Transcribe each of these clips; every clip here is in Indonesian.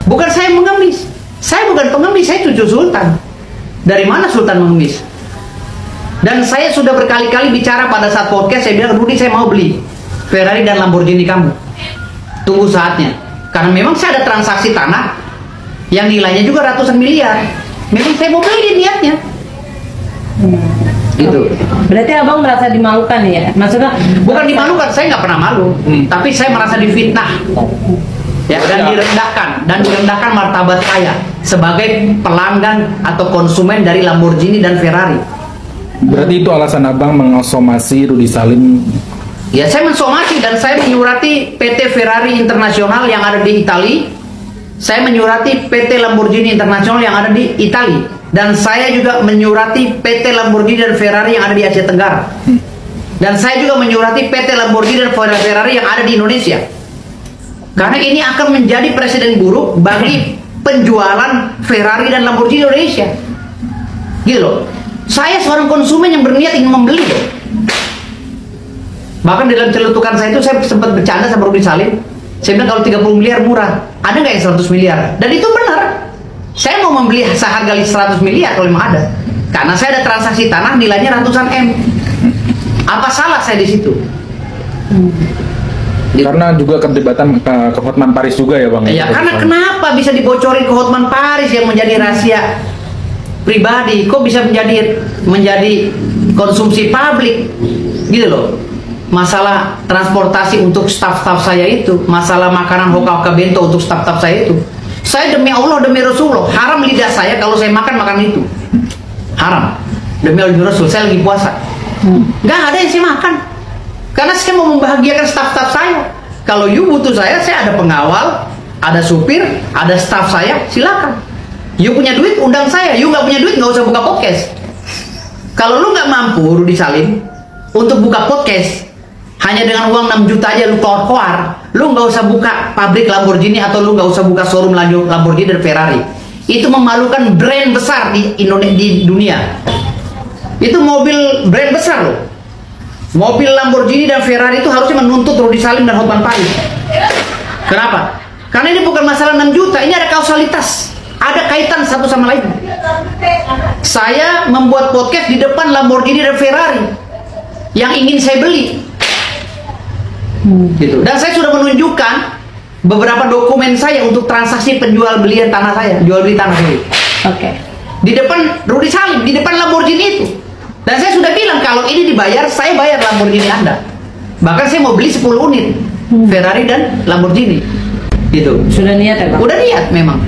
Bukan saya mengemis. Saya bukan pengemis, saya cucu sultan. Dari mana sultan mengemis? Dan saya sudah berkali-kali bicara pada saat podcast, saya bilang, Rudy, saya mau beli Ferrari dan Lamborghini kamu. Tunggu saatnya. Karena memang saya ada transaksi tanah yang nilainya juga ratusan miliar. Memang saya mau beli niatnya. Gitu. Berarti abang merasa dimalukan ya? Maksudnya bukan dimalukan, saya nggak pernah malu, tapi saya merasa difitnah, ya, dan direndahkan martabat saya sebagai pelanggan atau konsumen dari Lamborghini dan Ferrari. Berarti itu alasan abang mengasomasi Rudy Salim? Ya, saya mensomasi dan saya menyurati PT Ferrari Internasional yang ada di Italia. Saya menyurati PT Lamborghini Internasional yang ada di Italia. Dan saya juga menyurati PT Lamborghini dan Ferrari yang ada di Asia Tenggara. Dan saya juga menyurati PT Lamborghini dan Ferrari yang ada di Indonesia. Karena ini akan menjadi presiden buruk bagi penjualan Ferrari dan Lamborghini Indonesia. Gitu loh. Saya seorang konsumen yang berniat ingin membeli loh. Bahkan dalam celutukan saya itu saya sempat bercanda sama Rudy Salim. Saya bilang kalau 30 miliar murah, ada nggak yang 100 miliar? Dan itu benar. Saya mau membeli seharga 100 miliar kalau memang ada. Karena saya ada transaksi tanah nilainya ratusan M. Apa salah saya di situ? Karena juga keterlibatan ke Hotman Paris juga ya bang? Ya karena kenapa bisa dibocorin ke Hotman Paris yang menjadi rahasia pribadi? Kok bisa menjadi konsumsi publik? Gitu loh. Masalah transportasi untuk staf-staf saya itu, masalah makanan hoka-hoka bento untuk staf-staf saya itu. Saya demi Allah, demi Rasulullah, haram lidah saya kalau saya makan itu. Haram. Demi Allah, demi Rasul, saya lagi puasa. Nggak ada yang saya makan. Karena saya mau membahagiakan staf-staf saya. Kalau you butuh saya ada pengawal, ada supir, ada staf saya, silakan. You punya duit, undang saya. You nggak punya duit, nggak usah buka podcast. Kalau lu nggak mampu, Rudy Salim, untuk buka podcast, hanya dengan uang 6 juta aja lu keluar, lu nggak usah buka pabrik Lamborghini atau lu nggak usah buka showroom Lamborghini dan Ferrari. Itu memalukan brand besar di Indonesia, di dunia. Itu mobil brand besar loh. Mobil Lamborghini dan Ferrari itu harusnya menuntut Rudy Salim dan Hotman Paris. Kenapa? Karena ini bukan masalah 6 juta, ini ada kausalitas, ada kaitan satu sama lain. Saya membuat podcast di depan Lamborghini dan Ferrari yang ingin saya beli. Gitu. Dan saya sudah menunjukkan beberapa dokumen saya untuk transaksi penjual belian tanah saya, jual beli tanah saya. Oke. Di depan Rudy Salim, di depan Lamborghini itu. Dan saya sudah bilang kalau ini dibayar, saya bayar Lamborghini Anda. Bahkan saya mau beli 10 unit Ferrari dan Lamborghini. Gitu. Sudah niat ya, Bang? Udah niat memang.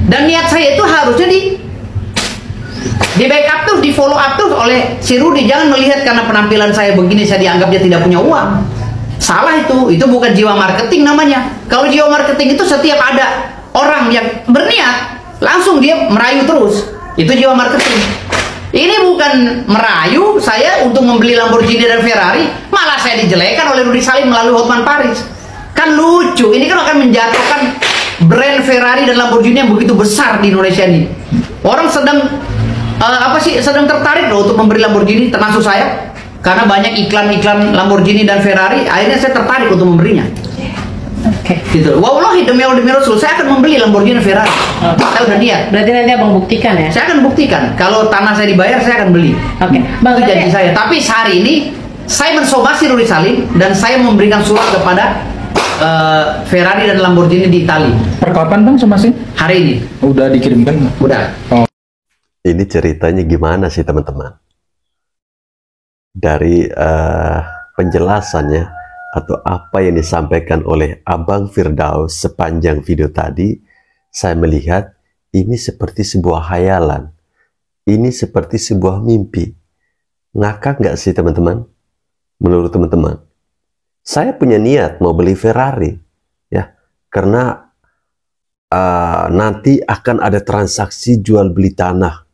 Dan niat saya itu harusnya di backup terus, di follow up terus oleh si Rudy. Jangan melihat karena penampilan saya begini saya dianggap dia tidak punya uang. Salah itu bukan jiwa marketing namanya. Kalau jiwa marketing itu setiap ada orang yang berniat, langsung dia merayu terus. Itu jiwa marketing. Ini bukan merayu saya untuk membeli Lamborghini dan Ferrari, malah saya dijelekan oleh Rudy Salim melalui Hotman Paris. Kan lucu, ini kan akan menjatuhkan brand Ferrari dan Lamborghini yang begitu besar di Indonesia ini. Orang sedang sedang tertarik loh untuk membeli Lamborghini, termasuk saya. Karena banyak iklan-iklan Lamborghini dan Ferrari, akhirnya saya tertarik untuk membelinya. Oke. Gitu. Wallahi demi Allah demi Rasul, saya akan membeli Lamborghini dan Ferrari. Saya udah niat. Berarti nanti abang buktikan ya? Saya akan buktikan. Kalau tanah saya dibayar, saya akan beli. Oke. Bang, itu janji saya. Tapi hari ini saya mensomasi Rudy Salim dan saya memberikan surat kepada Ferrari dan Lamborghini di Italia. Per kapan bang somasi? Hari ini. Udah dikirimkan? Udah. Oh. Ini ceritanya gimana sih teman-teman? Dari penjelasannya atau apa yang disampaikan oleh Abang Firdaus sepanjang video tadi, saya melihat ini seperti sebuah hayalan, ini seperti sebuah mimpi. Ngakak nggak sih teman-teman? Menurut teman-teman, saya punya niat mau beli Ferrari, ya, karena nanti akan ada transaksi jual beli tanah,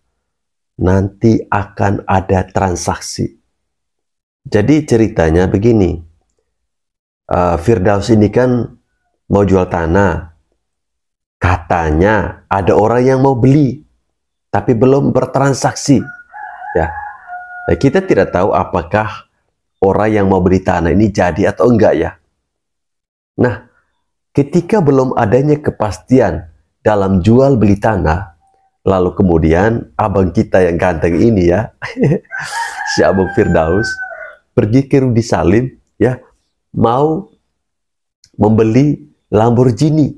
nanti akan ada transaksi. Jadi ceritanya begini, Firdaus ini kan mau jual tanah, katanya ada orang yang mau beli, tapi belum bertransaksi. Ya, kita tidak tahu apakah orang yang mau beli tanah ini jadi atau enggak ya. Nah, ketika belum adanya kepastian dalam jual beli tanah, lalu kemudian abang kita yang ganteng ini ya, si Abang Firdaus, pergi ke Rudy Salim, ya, mau membeli Lamborghini.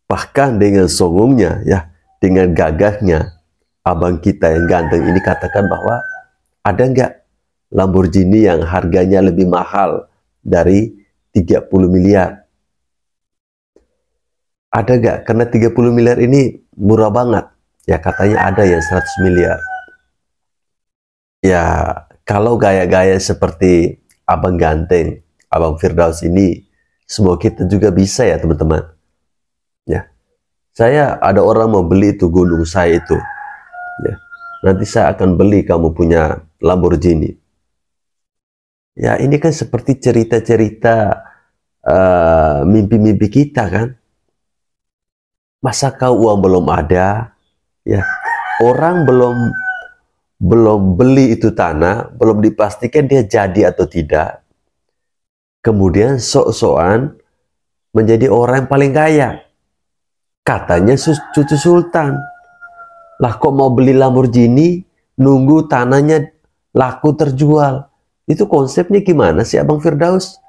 Bahkan dengan songongnya, ya, dengan gagahnya, abang kita yang ganteng ini katakan bahwa ada nggak Lamborghini yang harganya lebih mahal dari 30 miliar? Ada nggak? Karena 30 miliar ini murah banget. Ya katanya ada yang 100 miliar. Ya kalau gaya-gaya seperti abang ganteng, Abang Firdaus ini, semoga kita juga bisa ya teman-teman. Ya, saya ada orang mau beli itu gunung saya itu. Ya, nanti saya akan beli kamu punya Lamborghini. Ya ini kan seperti cerita-cerita mimpi-mimpi kita kan. Masa kau uang belum ada, ya orang belum beli itu tanah, belum dipastikan dia jadi atau tidak. Kemudian sok-sokan menjadi orang yang paling kaya. Katanya cucu sultan. Lah kok mau beli Lamborghini, nunggu tanahnya laku terjual. Itu konsepnya gimana sih Abang Firdaus?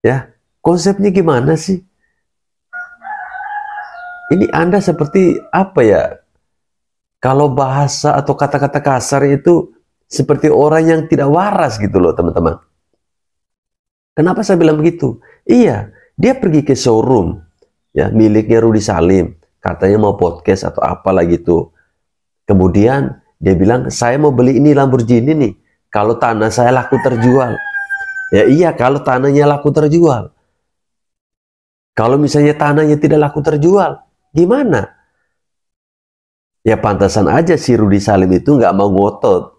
Ya, konsepnya gimana sih? Ini Anda seperti apa ya? Kalau bahasa atau kata-kata kasar itu seperti orang yang tidak waras gitu loh teman-teman. Kenapa saya bilang begitu? Iya, dia pergi ke showroom ya miliknya Rudy Salim, katanya mau podcast atau apalah gitu. Kemudian dia bilang, saya mau beli ini Lamborghini nih, kalau tanah saya laku terjual. Ya iya, kalau tanahnya laku terjual. Kalau misalnya tanahnya tidak laku terjual, gimana? Ya pantasan aja si Rudy Salim itu nggak mau ngotot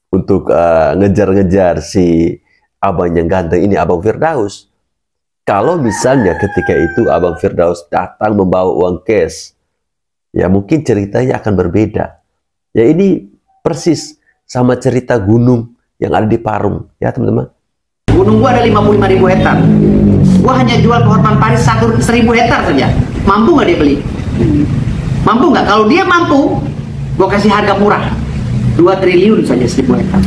untuk ngejar-ngejar si abang yang ganteng ini, Abang Firdaus. Kalau misalnya ketika itu Abang Firdaus datang membawa uang cash, ya mungkin ceritanya akan berbeda. Ya ini persis sama cerita gunung yang ada di Parung, ya teman-teman. Gunung gua ada 55.000 hektar. Gua hanya jual ke Hotman Paris 1.000 hektar saja. Mampu nggak dia beli? Mampu nggak? Kalau dia mampu, gua kasih harga murah, 2 triliun saja 1.000 hektar.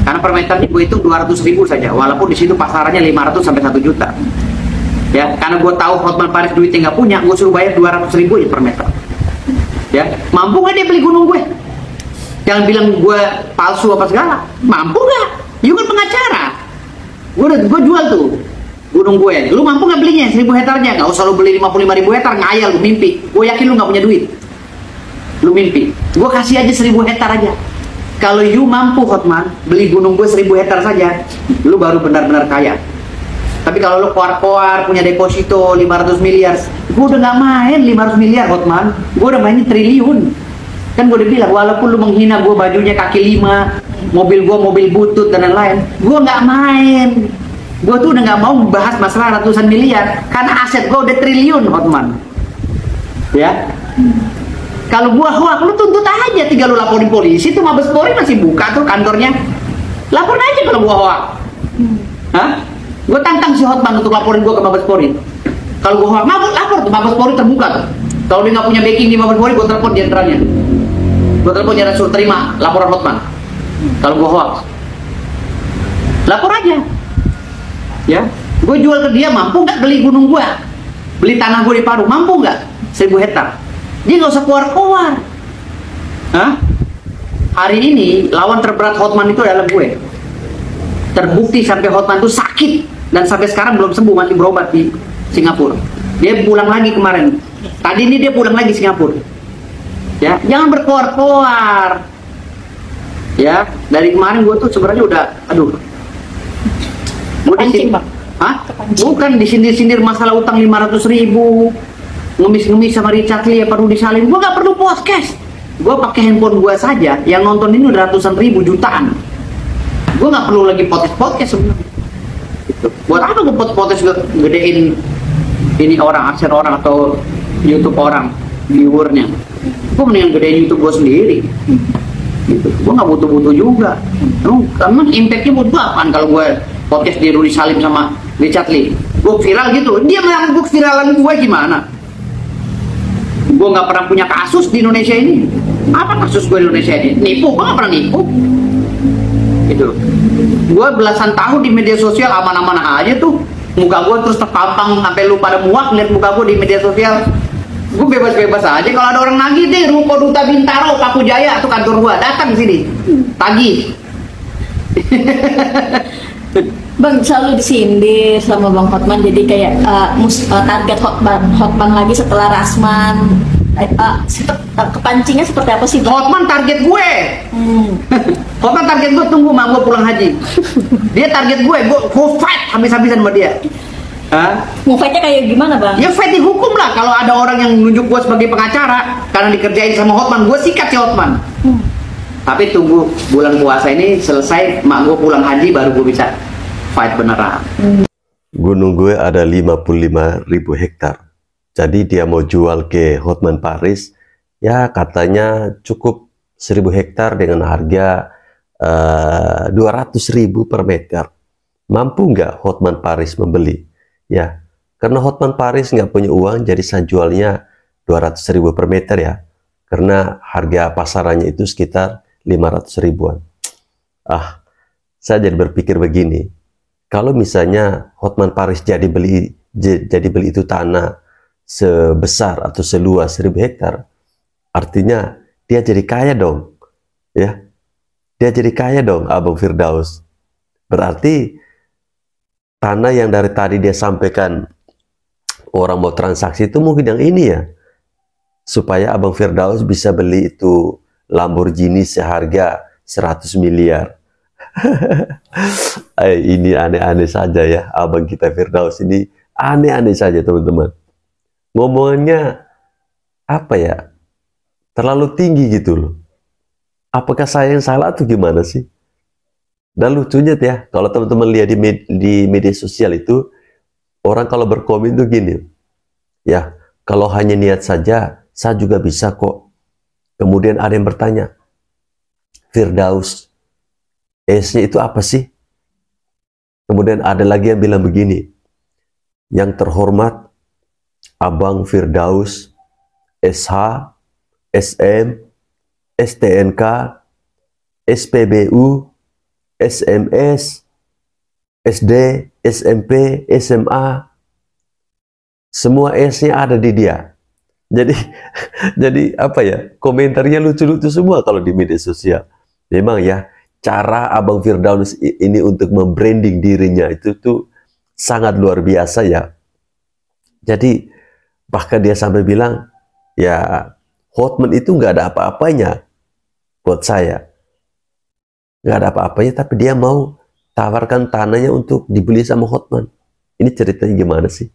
Karena per meternya gue hitung 200.000 saja, walaupun di situ pasarannya 500 sampai 1 juta. Ya, karena gue tahu Hotman Paris duitnya nggak punya, gue suruh bayar 200.000 aja per meter. Ya, mampu nggak dia beli gunung gue? Jangan bilang gue palsu apa segala. Mampu nggak? You kan pengacara. Gue jual tuh gunung gue. Lu mampu nggak belinya 1.000 hektarnya? Nggak usah lu beli 55.000 hektar, ngayal lu mimpi. Gue yakin lu nggak punya duit. Lu mimpi. Gue kasih aja 1.000 hektar aja. Kalau you mampu Hotman beli gunung gue 1.000 hektar saja, lu baru benar-benar kaya. Tapi kalau lu koar-koar punya deposito 500 miliar, gue udah nggak main 500 miliar Hotman, gue udah main triliun. Kan gue udah bilang, walaupun lu menghina gue bajunya kaki 5, mobil gue mobil butut dan lain-lain, gue nggak main. Gue tuh udah nggak mau bahas masalah ratusan miliar, karena aset gue udah triliun Hotman. Ya. Kalau gua hoak, lu tuntut aja, tinggal lu laporin polisi tuh, Mabes Polri masih buka tuh kantornya. Laporin aja kalau gua hoak. Hah? Gua tantang si Hotman untuk laporin gua ke Mabes Polri. Kalau gua hoak, lapor tuh, Mabes Polri terbuka tuh. Kalau dia nggak punya backing di Mabes Polri, gua telepon jenderalnya. Gua telepon jenderal suruh terima laporan Hotman. Kalau gua hoak, lapor aja. Ya, gua jual ke dia, mampu nggak beli gunung gua? Beli tanah gua di Parung, mampu nggak? 1.000 hektar. Dia nggak usah keluar-keluar. Hah? Hari ini lawan terberat Hotman itu adalah gue. Terbukti sampai Hotman itu sakit dan sampai sekarang belum sembuh, masih berobat di Singapura. Dia pulang lagi kemarin. Tadi ini dia pulang lagi Singapura. Ya, jangan berkeluar-keluar. Ya, dari kemarin gue tuh sebenarnya udah, aduh. Kepancing, Bang. Hah? Bukan disindir-sindir masalah utang 500.000. Ngemis-ngemis sama Richard Lee apa Rudy Salim. Gue gak perlu podcast. Gue pakai handphone gue saja, yang nonton ini udah ratusan ribu, jutaan. Gue gak perlu lagi podcast sebenarnya. Gitu. Buat apa gue podcast gedein ini orang, aksen orang atau YouTube orang, viewernya. Gue mendingan gedein YouTube gue sendiri. Gitu. Gue gak butuh-butuh juga. Emang impactnya buat gue apaan kalau gue podcast di Rudy Salim sama Richard Lee? Gue gue viral gitu. Dia menganggap viralan gue gimana? Gue nggak pernah punya kasus di Indonesia ini. Apa kasus gue di Indonesia ini? Nipu, gue nggak pernah nipu. Gitu. Gue belasan tahun di media sosial aman-aman aja tuh. Muka gue terus terpampang sampai lu pada muak lihat muka gue di media sosial. Gue bebas-bebas aja. Kalau ada orang nagih deh, Ruko Duta Bintaro, Paku Jaya atau kantor gue, datang sini, tagih. Bang selalu disindir sama Bang Hotman, jadi kayak target Hotman lagi setelah Rasman. Kepancingnya seperti apa sih, Bang? Hotman target gue. Hotman target gue, tunggu mak gue pulang haji. Dia target gue fight habis-habisan sama dia. Mau fightnya kayak gimana, Bang? Ya fight dihukum lah. Kalau ada orang yang nunjuk gue sebagai pengacara karena dikerjain sama Hotman, gue sikat si Hotman. Tapi tunggu bulan puasa ini selesai, mak gue pulang haji, baru gue bisa fight beneran. Gunung gue ada 55.000 hektar. Jadi dia mau jual ke Hotman Paris, ya katanya cukup 1.000 hektar dengan harga 200.000 per meter. Mampu nggak Hotman Paris membeli? Ya, karena Hotman Paris nggak punya uang, jadi saya jualnya 200.000 per meter ya. Karena harga pasarannya itu sekitar 500 ribuan. Saya jadi berpikir begini. Kalau misalnya Hotman Paris jadi beli itu tanah sebesar atau seluas 1.000 hektar, artinya dia jadi kaya dong, ya. Dia jadi kaya dong, Abang Firdaus. Berarti tanah yang dari tadi dia sampaikan orang mau transaksi itu mungkin yang ini ya, supaya Abang Firdaus bisa beli itu Lamborghini seharga 100 miliar. Ini aneh-aneh saja ya, Abang kita Firdaus ini aneh-aneh saja teman-teman. Ngomongannya apa ya, terlalu tinggi gitu loh. Apakah saya yang salah atau gimana sih? Dan lucunya ya, kalau teman-teman lihat di media sosial itu, orang kalau berkomen tuh gini, ya kalau hanya niat saja, saya juga bisa kok. Kemudian ada yang bertanya, Firdaus, S-nya itu apa sih? Kemudian ada lagi yang bilang begini, yang terhormat Abang Firdaus, SH, SM, STNK, SPBU, SMS, SD, SMP, SMA, semua S-nya ada di dia. Jadi apa ya, komentarnya lucu-lucu semua kalau di media sosial. Memang ya, cara Abang Firdaus ini untuk membranding dirinya itu tuh sangat luar biasa ya. Jadi bahkan dia sampai bilang, ya Hotman itu nggak ada apa-apanya buat saya. Nggak ada apa-apanya, tapi dia mau tawarkan tanahnya untuk dibeli sama Hotman. Ini ceritanya gimana sih?